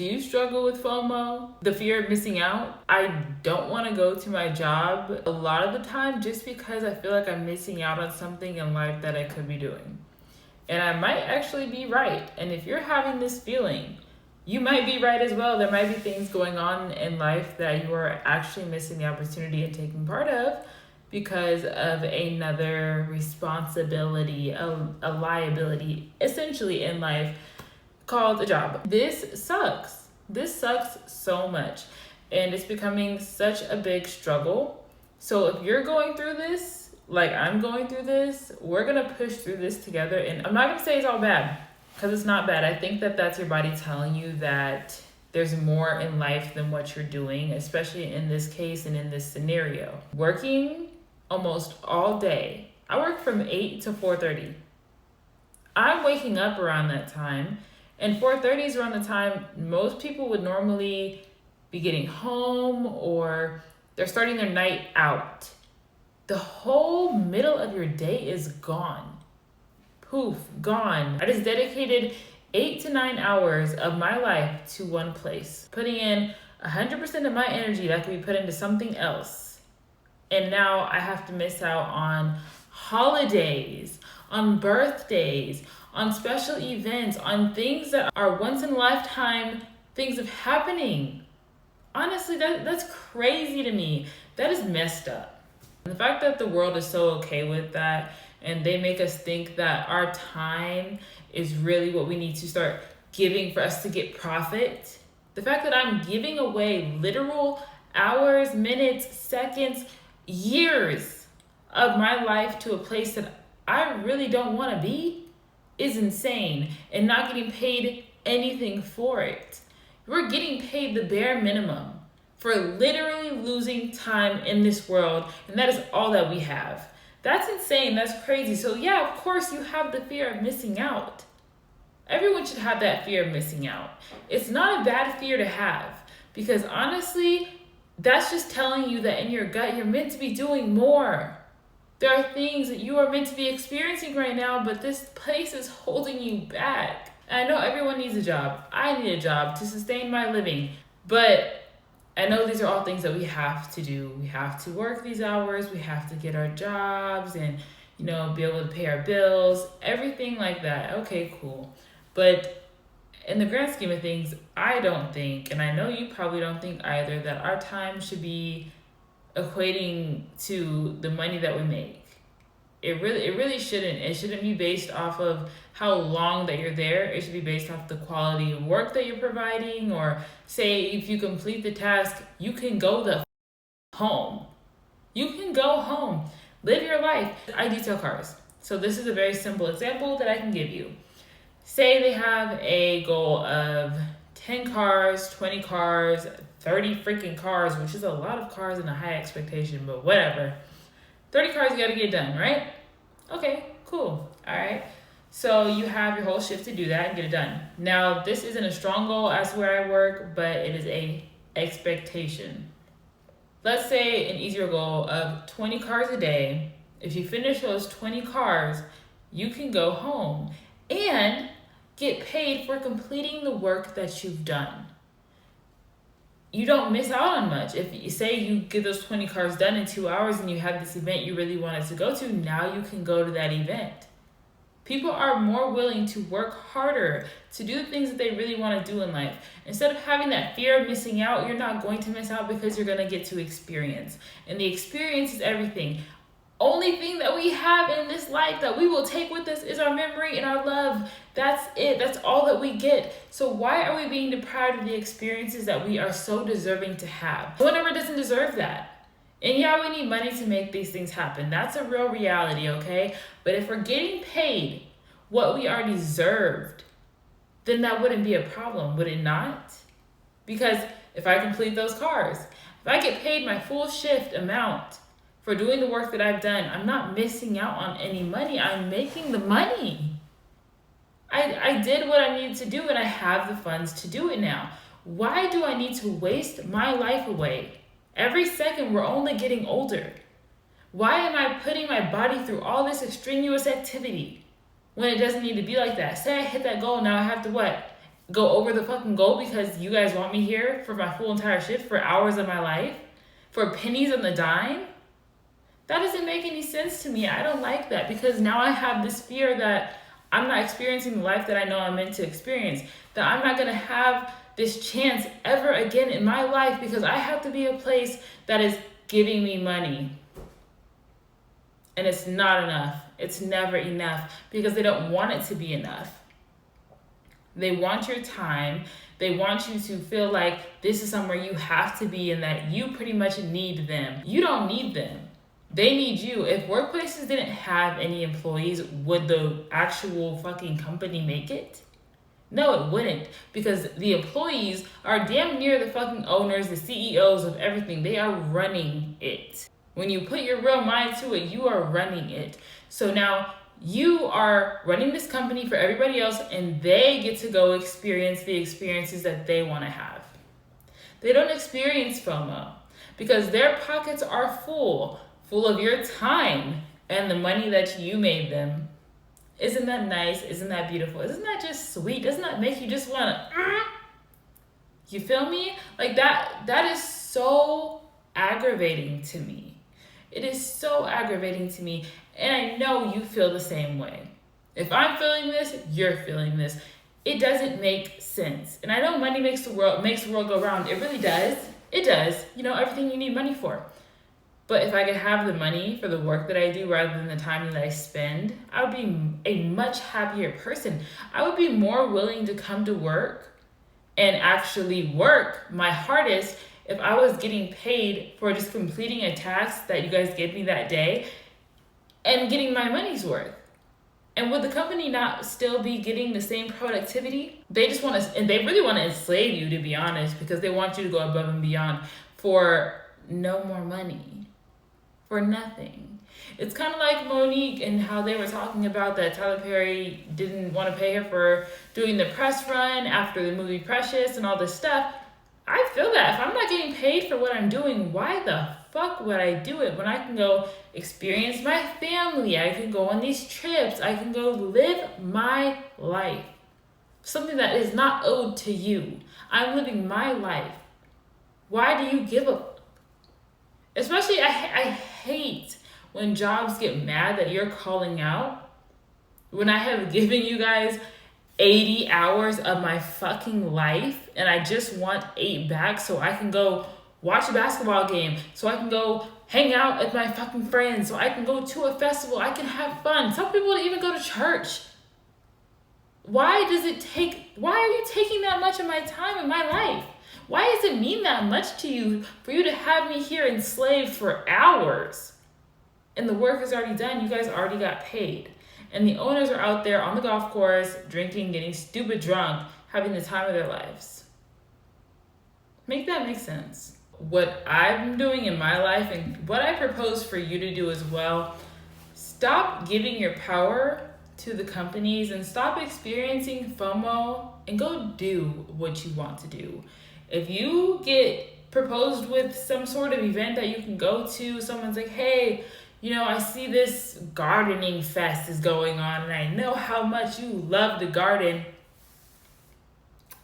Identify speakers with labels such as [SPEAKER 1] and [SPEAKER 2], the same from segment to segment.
[SPEAKER 1] Do you struggle with FOMO? The fear of missing out? I don't want to go to my job a lot of the time just because I feel like I'm missing out on something in life that I could be doing. And I might actually be right. And if you're having this feeling, you might be right as well. There might be things going on in life that you are actually missing the opportunity and taking part of because of another responsibility, a liability, essentially in life called a job. This sucks. This sucks so much. And it's becoming such a big struggle. So if you're going through this, like I'm going through this, we're going to push through this together. And I'm not going to say it's all bad, because it's not bad. I think that that's your body telling you that there's more in life than what you're doing, especially in this case and in this scenario. Working almost all day. I work from 8 to 4:30. I'm waking up around that time, and 4:30 is around the time most people would normally be getting home or they're starting their night out. The whole middle of your day is gone. Poof, gone. I just dedicated 8 to 9 hours of my life to one place, putting in 100% of my energy that could be put into something else. And now I have to miss out on holidays, on birthdays, on special events, on things that are once in a lifetime things of happening. Honestly, that's crazy to me. That is messed up. And the fact that the world is so okay with that and they make us think that our time is really what we need to start giving for us to get profit. The fact that I'm giving away literal hours, minutes, seconds, years of my life to a place that I really don't want to be is insane, and not getting paid anything for it. We're getting paid the bare minimum for literally losing time in this world, and that is all that we have. That's insane. That's crazy. So yeah, of course you have the fear of missing out. Everyone should have that fear of missing out. It's not a bad fear to have, because honestly, that's just telling you that in your gut, you're meant to be doing more. There are things that you are meant to be experiencing right now, but this place is holding you back. And I know everyone needs a job. I need a job to sustain my living. But I know these are all things that we have to do. We have to work these hours. We have to get our jobs and, be able to pay our bills, everything like that. Okay, cool. But in the grand scheme of things, I don't think, and I know you probably don't think either, that our time should be equating to the money that we make. It really shouldn't. It shouldn't be based off of how long that you're there. It should be based off the quality of work that you're providing, or say if you complete the task, you can go home. You can go home. Live your life. I detail cars. So this is a very simple example that I can give you. Say they have a goal of 10 cars, 20 cars, 30 freaking cars, which is a lot of cars and a high expectation, but whatever. 30 cars you gotta get done, right? Okay, cool. All right. So you have your whole shift to do that and get it done. Now, this isn't a strong goal as where I work, but it is a expectation. Let's say an easier goal of 20 cars a day. If you finish those 20 cars, you can go home and get paid for completing the work that you've done. You don't miss out on much. If you say you get those 20 cars done in 2 hours and you have this event you really wanted to go to, now you can go to that event. People are more willing to work harder to do the things that they really want to do in life. Instead of having that fear of missing out, you're not going to miss out because you're going to get to experience. And the experience is everything. Only thing that we have in this life that we will take with us is our memory and our love. That's it. That's all that we get. So why are we being deprived of the experiences that we are so deserving to have? No one ever doesn't deserve that. And yeah, we need money to make these things happen. That's a real reality, okay? But if we're getting paid what we are deserved, then that wouldn't be a problem, would it not? Because if I complete those cars, if I get paid my full shift amount for doing the work that I've done, I'm not missing out on any money. I'm making the money. I did what I needed to do, and I have the funds to do it now. Why do I need to waste my life away? Every second, we're only getting older. Why am I putting my body through all this extraneous activity when it doesn't need to be like that? Say I hit that goal, now I have to what? go over the fucking goal because you guys want me here for my full entire shift, for hours of my life, for pennies on the dime. That doesn't make any sense to me. I don't like that, because now I have this fear that I'm not experiencing the life that I know I'm meant to experience, that I'm not gonna have this chance ever again in my life because I have to be a place that is giving me money. And it's not enough. It's never enough, because they don't want it to be enough. They want your time. They want you to feel like this is somewhere you have to be and that you pretty much need them. You don't need them. They need you. If workplaces didn't have any employees, would the actual fucking company make it? No, it wouldn't, because the employees are damn near the fucking owners, the CEOs of everything. They are running it. When you put your real mind to it, you are running it. So now you are running this company for everybody else, and they get to go experience the experiences that they want to have. They don't experience FOMO because their pockets are full of your time and the money that you made them. Isn't that nice? Isn't that beautiful? Isn't that just sweet? Doesn't that make you just want to, you feel me? Like that is so aggravating to me. It is so aggravating to me. And I know you feel the same way. If I'm feeling this, you're feeling this. It doesn't make sense. And I know money makes the world go round. It really does. It does. You know, everything you need money for. But if I could have the money for the work that I do rather than the time that I spend, I would be a much happier person. I would be more willing to come to work and actually work my hardest if I was getting paid for just completing a task that you guys gave me that day and getting my money's worth. And would the company not still be getting the same productivity? They just want to, and they really want to enslave you, to be honest, because they want you to go above and beyond for no more money, for nothing. It's kind of like Monique and how they were talking about that Tyler Perry didn't want to pay her for doing the press run after the movie Precious and all this stuff. I feel that. If I'm not getting paid for what I'm doing, why the fuck would I do it when I can go experience my family? I can go on these trips. I can go live my life. Something that is not owed to you. I'm living my life. Why do you give a... Especially, I hate when jobs get mad that you're calling out. When I have given you guys 80 hours of my fucking life and I just want 8 back so I can go watch a basketball game, so I can go hang out with my fucking friends, so I can go to a festival, I can have fun. Some people don't even go to church. Why are you taking that much of my time in my life? Why does it mean that much to you for you to have me here enslaved for hours? And the work is already done. You guys already got paid. And the owners are out there on the golf course, drinking, getting stupid drunk, having the time of their lives. Make that make sense. What I'm doing in my life and what I propose for you to do as well, stop giving your power to the companies and stop experiencing FOMO and go do what you want to do. If you get proposed with some sort of event that you can go to, someone's like, hey, you know, I see this gardening fest is going on and I know how much you love the garden.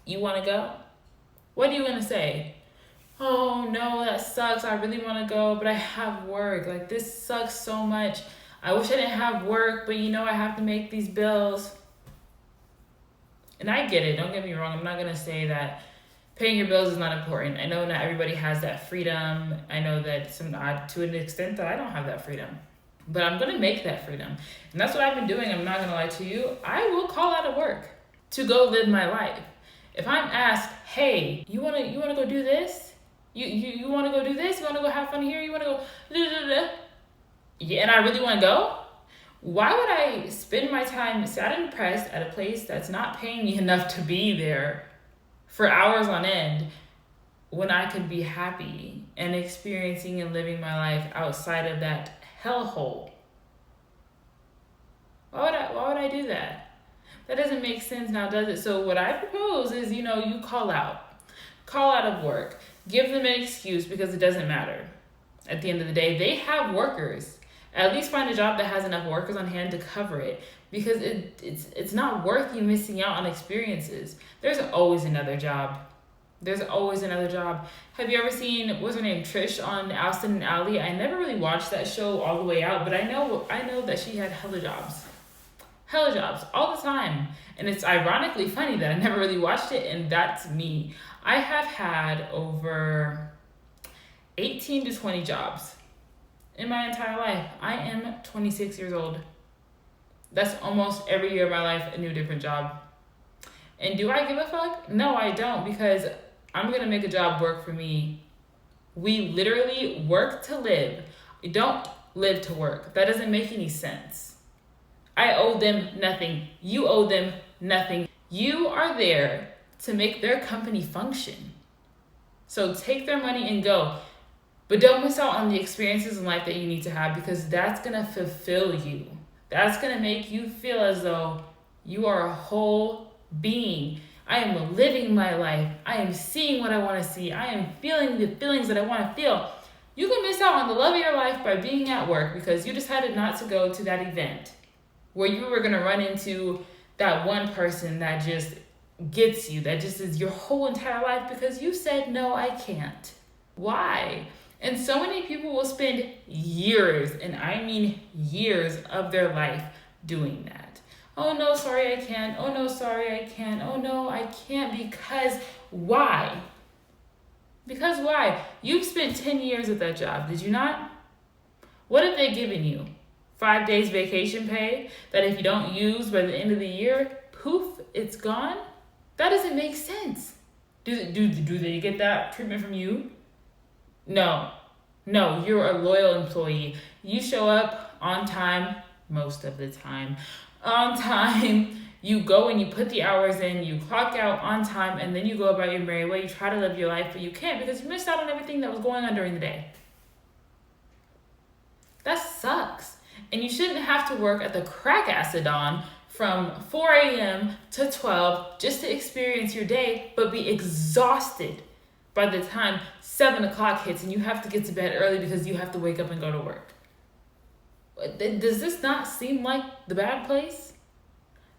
[SPEAKER 1] You want to go? What are you going to say? Oh, no, that sucks. I really want to go, but I have work. Like, this sucks so much. I wish I didn't have work, but you know, I have to make these bills. And I get it. Don't get me wrong. I'm not going to say that paying your bills is not important. I know not everybody has that freedom. I know that to an extent that I don't have that freedom. But I'm going to make that freedom. And that's what I've been doing. I'm not going to lie to you. I will call out of work to go live my life. If I'm asked, hey, you want to go do this? You want to go do this? You want to go have fun here? You want to go... Yeah, and I really want to go? Why would I spend my time sad and depressed at a place that's not paying me enough to be there for hours on end when I could be happy and experiencing and living my life outside of that hellhole? Why would I do that? That doesn't make sense now, does it? So what I propose is, you call out of work, give them an excuse because it doesn't matter. At the end of the day, they have workers At least find a job that has enough workers on hand to cover it, because it's not worth you missing out on experiences. There's always another job. There's always another job. Have you ever seen, what's her name, Trish on Austin and Ally? I never really watched that show all the way out, but I know that she had hella jobs. Hella jobs all the time. And it's ironically funny that I never really watched it, and that's me. I have had over 18 to 20 jobs in my entire life. I am 26 years old. That's almost every year of my life, a new different job. And do I give a fuck? No, I don't, because I'm going to make a job work for me. We literally work to live. We don't live to work. That doesn't make any sense. I owe them nothing. You owe them nothing. You are there to make their company function. So take their money and go. But don't miss out on the experiences in life that you need to have, because that's going to fulfill you. That's going to make you feel as though you are a whole being. I am living my life. I am seeing what I want to see. I am feeling the feelings that I want to feel. You can miss out on the love of your life by being at work because you decided not to go to that event where you were going to run into that one person that just gets you, that just is your whole entire life because you said, no, I can't. Why? And so many people will spend years, and I mean years of their life doing that. Oh no, sorry, I can't. Oh no, sorry, I can't. Oh no, I can't. Because why? Because why? You've spent 10 years at that job, did you not? What have they given you? 5 days vacation pay that if you don't use by the end of the year, poof, it's gone? That doesn't make sense. Do they get that treatment from you? No, you're a loyal employee. You show up on time, most of the time. On time, you go and you put the hours in, you clock out on time, and then you go about your merry way. You try to live your life, but you can't because you missed out on everything that was going on during the day. That sucks. And you shouldn't have to work at the crack ass of dawn from 4 a.m. to 12 just to experience your day, but be exhausted by the time 7 o'clock hits and you have to get to bed early because you have to wake up and go to work. Does this not seem like the bad place?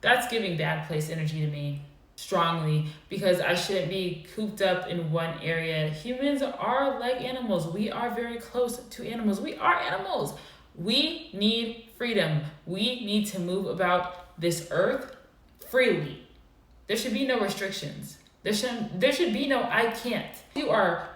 [SPEAKER 1] That's giving bad place energy to me strongly, because I shouldn't be cooped up in one area. Humans are like animals. We are very close to animals. We are animals. We need freedom. We need to move about this earth freely. There should be no restrictions. There should be no I can't. You are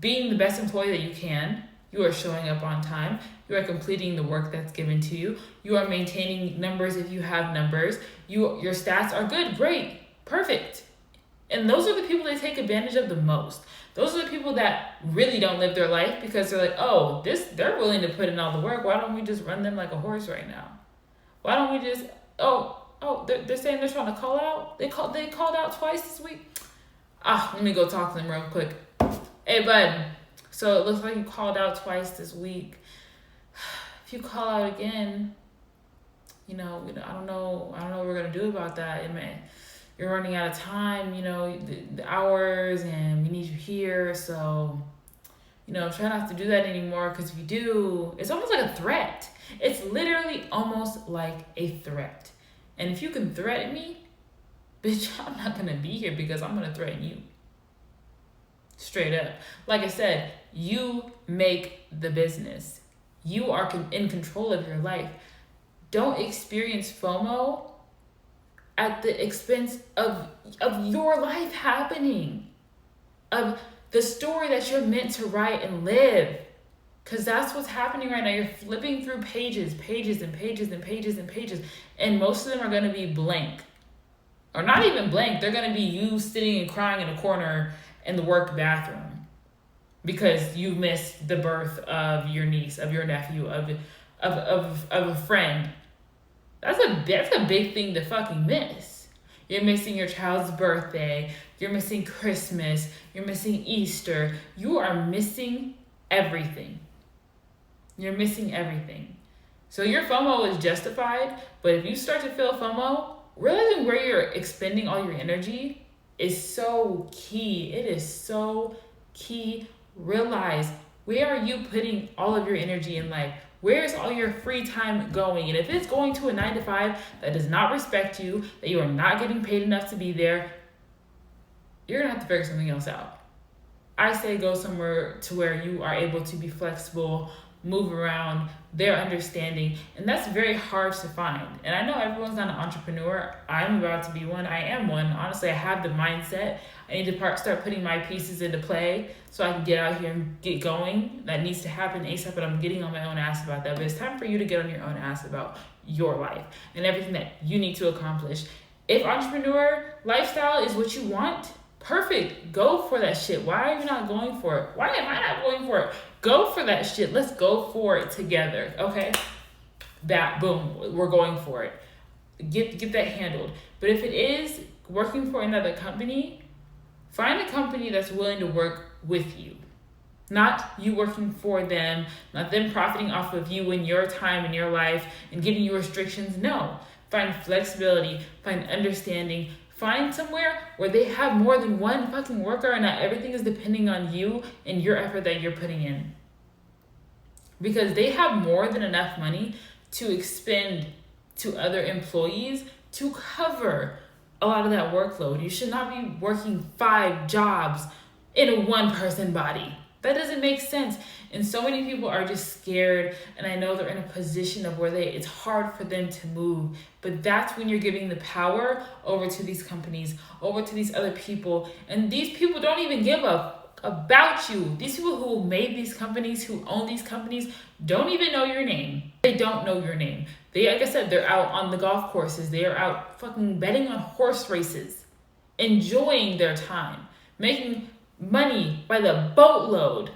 [SPEAKER 1] being the best employee that you can. You are showing up on time. You are completing the work that's given to you. You are maintaining numbers if you have numbers. Your stats are good, great, perfect. And those are the people that take advantage of the most. Those are the people that really don't live their life because they're like, oh, they're willing to put in all the work. Why don't we just run them like a horse right now? Why don't we just, they're saying they're trying to call out. They called out twice this week. Let me go talk to them real quick. Hey, bud. So it looks like you called out twice this week. If you call out again, I don't know what we're gonna do about that. You're running out of time, the hours, and we need you here. So, try not to do that anymore, because if you do, it's almost like a threat. It's literally almost like a threat. And if you can threaten me, bitch, I'm not gonna be here because I'm gonna threaten you. Straight up. Like I said, you make the business. You are in control of your life. Don't experience FOMO at the expense of your life happening, of the story that you're meant to write and live. Because that's what's happening right now. You're flipping through pages and pages and pages and pages, and most of them are going to be blank. Or not even blank. They're going to be you sitting and crying in a corner in the work bathroom because you missed the birth of your niece, of your nephew, of a friend. That's a big thing to fucking miss. You're missing your child's birthday. You're missing Christmas. You're missing Easter. You are missing everything. You're missing everything. So your FOMO is justified, but if you start to feel FOMO, realizing where you're expending all your energy is so key. It is so key. Realize, where are you putting all of your energy in life? Where's all your free time going? And if it's going to a 9 to 5 that does not respect you, that you are not getting paid enough to be there, you're gonna have to figure something else out. I say go somewhere to where you are able to be flexible, move around, their understanding, and that's very hard to find. And I know everyone's not an entrepreneur. I'm about to be one. I am one. Honestly, I have the mindset. I need to start putting my pieces into play so I can get out here and get going. That needs to happen ASAP, but I'm getting on my own ass about that. But it's time for you to get on your own ass about your life and everything that you need to accomplish. If entrepreneur lifestyle is what you want, perfect. Go for that shit. Why are you not going for it? Why am I not going for it? Go for that shit. Let's go for it together. Okay? Boom. We're going for it. Get that handled. But if it is working for another company, find a company that's willing to work with you. Not you working for them, not them profiting off of you and your time and your life and giving you restrictions. No. Find flexibility, find understanding, find somewhere where they have more than one fucking worker and not everything is depending on you and your effort that you're putting in. Because they have more than enough money to expend to other employees to cover a lot of that workload. You should not be working 5 jobs in a one-person body. That doesn't make sense. And so many people are just scared, and I know they're in a position of where it's hard for them to move. But that's when you're giving the power over to these companies, over to these other people. And these people don't even give about you. These people who made these companies, who own these companies, don't even know your name. They don't know your name. They, like I said, they're out on the golf courses. They are out fucking betting on horse races, enjoying their time, making money by the boatload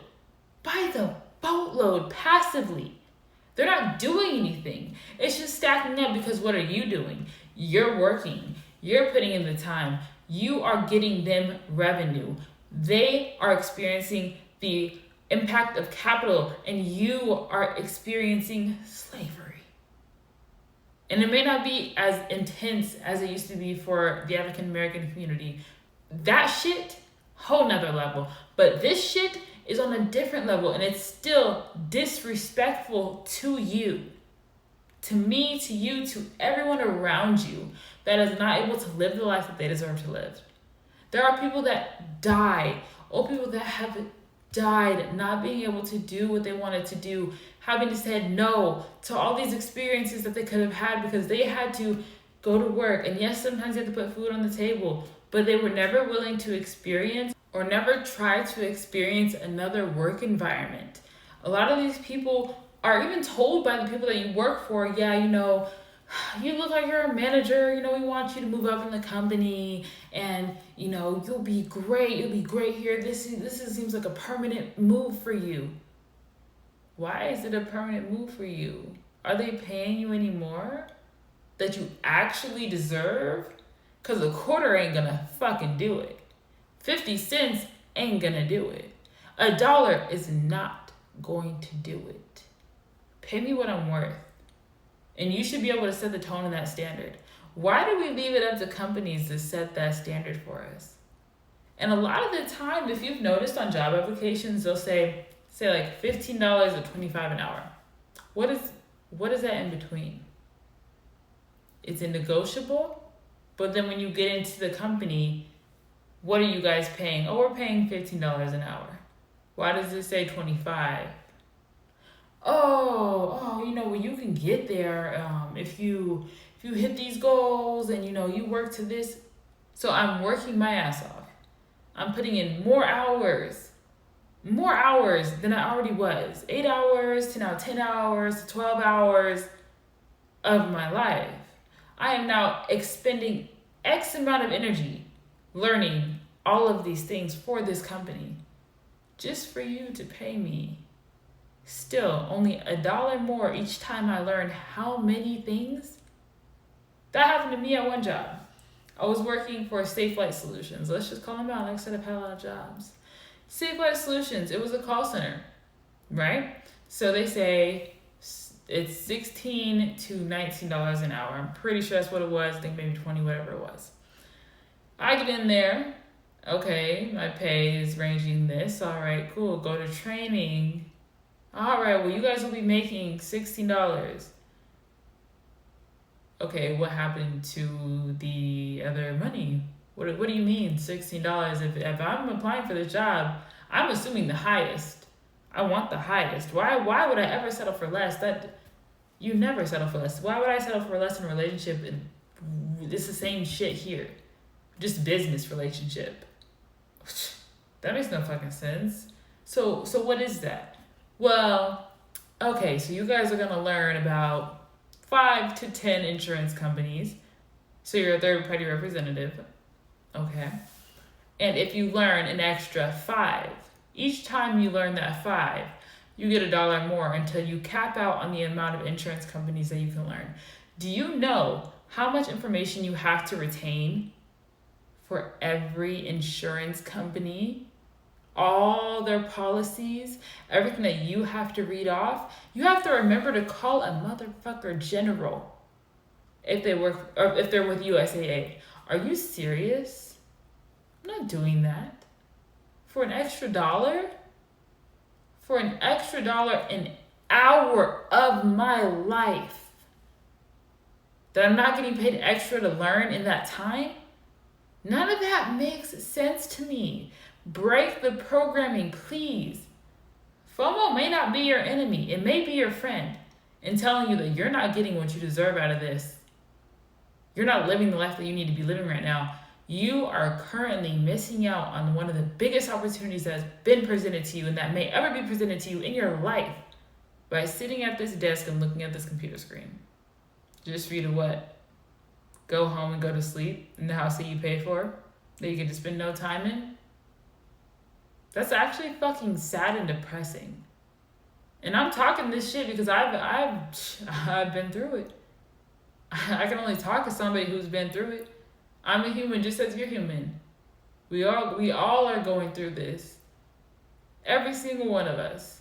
[SPEAKER 1] passively. They're not doing anything. It's just stacking up because what are you doing? You're working. You're putting in the time. You are getting them revenue. They are experiencing the impact of capital and you are experiencing slavery. And it may not be as intense as it used to be for the African American community. That shit, whole nother level. But this shit is on a different level and it's still disrespectful to you, to me, to you, to everyone around you that is not able to live the life that they deserve to live. There are people that die, old people that have died not being able to do what they wanted to do, having to say no to all these experiences that they could have had because they had to go to work. And yes, sometimes they had to put food on the table, but they were never willing to experience or never try to experience another work environment. A lot of these people are even told by the people that you work for, yeah, you look like you're a manager, we want you to move up in the company and, you'll be great here. This seems like a permanent move for you. Why is it a permanent move for you? Are they paying you any more that you actually deserve? Because a quarter ain't gonna fucking do it. 50 cents ain't gonna do it. $1 is not going to do it. Pay me what I'm worth. And you should be able to set the tone and that standard. Why do we leave it up to companies to set that standard for us? And a lot of the time, if you've noticed on job applications, they'll say like $15 or $25 an hour. What is that in between? It's a negotiable, but then when you get into the company, what are you guys paying? Oh, we're paying $15 an hour. Why does it say 25? Well, you can get there if you hit these goals and you work to this. So I'm working my ass off. I'm putting in more hours than I already was. 8 hours to now 10 hours to 12 hours of my life. I am now expending X amount of energy learning all of these things for this company just for you to pay me still only $1 more each time I learn how many things. That happened to me at one job. I was working for Safe Flight Solutions. Let's just call them out. Like I said, I've had a lot of jobs. Safe Flight Solutions, it was a call center, right? So they say it's $16 to $19 an hour. I'm pretty sure that's what it was. I think maybe 20, whatever it was. I get in there. Okay, my pay is ranging this. All right, cool. Go to training. All right, well, you guys will be making $16. Okay, what happened to the other money? What do you mean $16? If I'm applying for the job, I'm assuming the highest. I want the highest. Why would I ever settle for less? That you never settle for less. Why would I settle for less in a relationship? It's the same shit here, just business relationship. That makes no fucking sense. So what is that? Well, okay, so you guys are gonna learn about 5 to 10 insurance companies. So you're a third party representative. Okay. And if you learn an extra 5, each time you learn that 5, you get $1 more until you cap out on the amount of insurance companies that you can learn. Do you know how much information you have to retain for every insurance company? All their policies, everything that you have to read off. You have to remember to call a motherfucker general if they work or if they're with USAA. Are you serious? I'm not doing that. For an extra $1? For an extra $1 an hour of my life that I'm not getting paid extra to learn in that time? None of that makes sense to me. Break the programming, please. FOMO may not be your enemy. It may be your friend in telling you that you're not getting what you deserve out of this. You're not living the life that you need to be living right now. You are currently missing out on one of the biggest opportunities that has been presented to you and that may ever be presented to you in your life by sitting at this desk and looking at this computer screen. Just for you to what? Go home and go to sleep in the house that you pay for, that you get to spend no time in? That's actually fucking sad and depressing. And I'm talking this shit because I've been through it. I can only talk to somebody who's been through it. I'm a human just as you're human. We all are going through this. Every single one of us.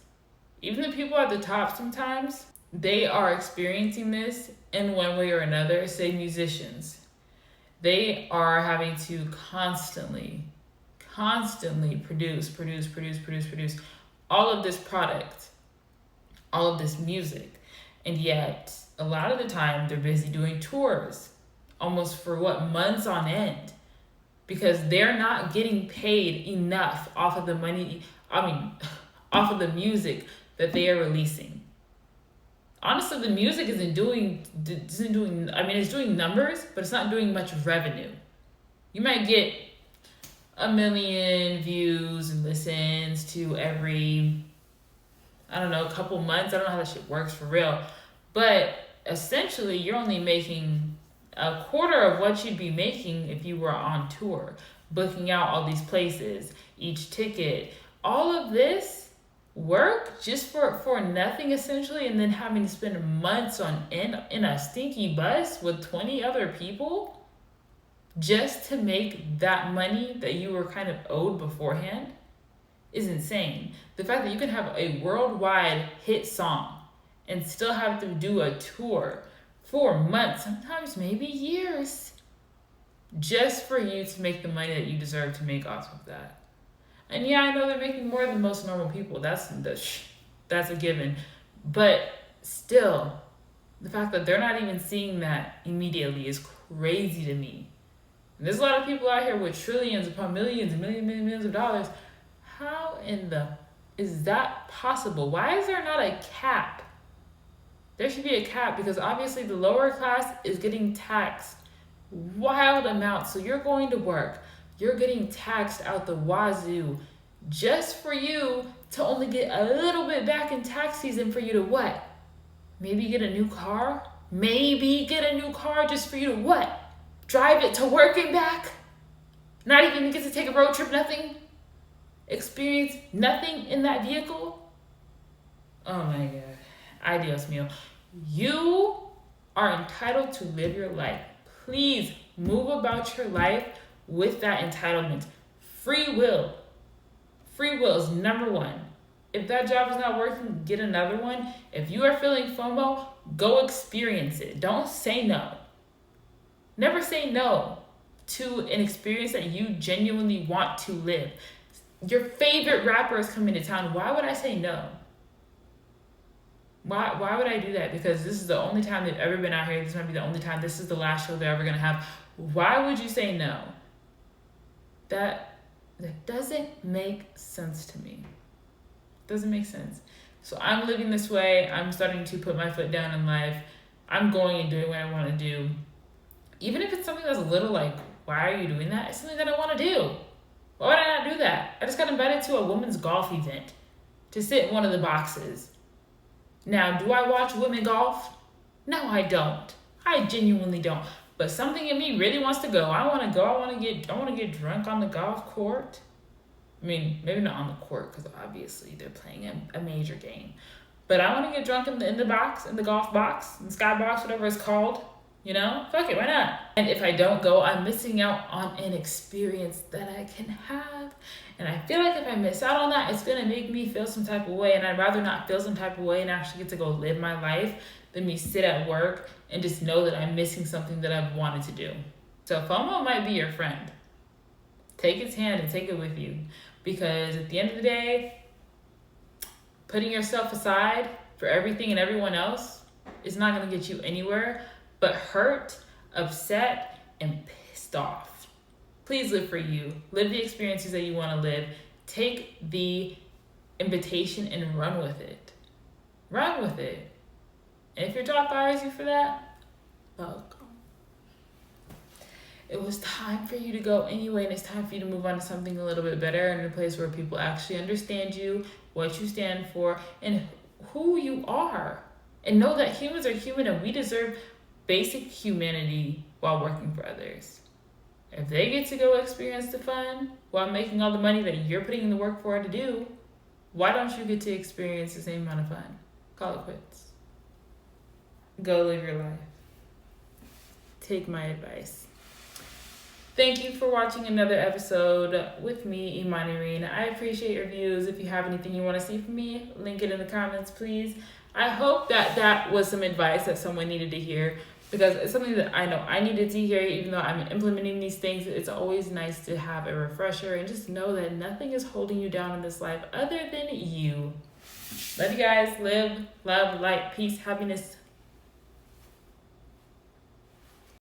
[SPEAKER 1] Even the people at the top sometimes, they are experiencing this in one way or another. Say musicians. They are having to constantly produce all of this product, all of this music. And yet, a lot of the time, they're busy doing tours, almost for months on end, because they're not getting paid enough off of the money, off of the music that they are releasing. Honestly, the music it's doing numbers, but it's not doing much revenue. You might get 1 million views and listens to every, couple months. I don't know how that shit works for real. But essentially, you're only making a quarter of what you'd be making if you were on tour, booking out all these places, each ticket, all of this work just for nothing essentially, and then having to spend months on in a stinky bus with 20 other people just to make that money that you were kind of owed beforehand is insane. The fact that you can have a worldwide hit song and still have to do a tour for months, sometimes maybe years, just for you to make the money that you deserve to make off of that. And yeah, I know they're making more than most normal people. That's a given. But still, the fact that they're not even seeing that immediately is crazy to me. And there's a lot of people out here with trillions upon millions and millions of dollars. How in the is that possible? Why is there not a cap? There should be a cap, because obviously the lower class is getting taxed wild amounts. So you're going to work, you're getting taxed out the wazoo just for you to only get a little bit back in tax season for you to what? Maybe get a new car? Maybe get a new car just for you to what? Drive it to work and back? Not even get to take a road trip, nothing? Experience nothing in that vehicle? Oh my God. Ay, Dios mío. You are entitled to live your life. Please move about your life with that entitlement. Free will. Free will is number one. If that job is not working, get another one. If you are feeling FOMO, go experience it. Don't say no. Never say no to an experience that you genuinely want to live. Your favorite rapper is coming to town. Why would I say no? Why would I do that? Because this is the only time they've ever been out here. This might be the only time. This is the last show they're ever gonna have. Why would you say no? That doesn't make sense to me. Doesn't make sense. So I'm living this way. I'm starting to put my foot down in life. I'm going and doing what I want to do. Even if it's something that's a little like, why are you doing that? It's something that I want to do. Why would I not do that? I just got invited to a women's golf event to sit in one of the boxes. Now, do I watch women golf? No, I don't. I genuinely don't. But something in me really wants to go. I want to go. I want to get drunk on the golf court. I mean, maybe not on the court because obviously they're playing a major game. But I want to get drunk in the box, in the golf box, in the sky box, whatever it's called. You know, fuck it, why not? And if I don't go, I'm missing out on an experience that I can have. And I feel like if I miss out on that, it's gonna make me feel some type of way. And I'd rather not feel some type of way and actually get to go live my life than me sit at work and just know that I'm missing something that I've wanted to do. So FOMO might be your friend. Take its hand and take it with you. Because at the end of the day, putting yourself aside for everything and everyone else is not gonna get you anywhere but hurt, upset, and pissed off. Please live for you. Live the experiences that you want to live. Take the invitation and run with it. Run with it. And if your job fires you for that, welcome. It was time for you to go anyway, and it's time for you to move on to something a little bit better and a place where people actually understand you, what you stand for, and who you are. And know that humans are human and we deserve basic humanity while working for others. If they get to go experience the fun while making all the money that you're putting in the work for to do, why don't you get to experience the same amount of fun? Call it quits. Go live your life. Take my advice. Thank you for watching another episode with me, Imani Reen. I appreciate your views. If you have anything you want to see from me, link it in the comments, please. I hope that was some advice that someone needed to hear, because it's something that I know I needed to hear. Even though I'm implementing these things, it's always nice to have a refresher and just know that nothing is holding you down in this life other than you. Love you guys. Live, love, light, peace, happiness,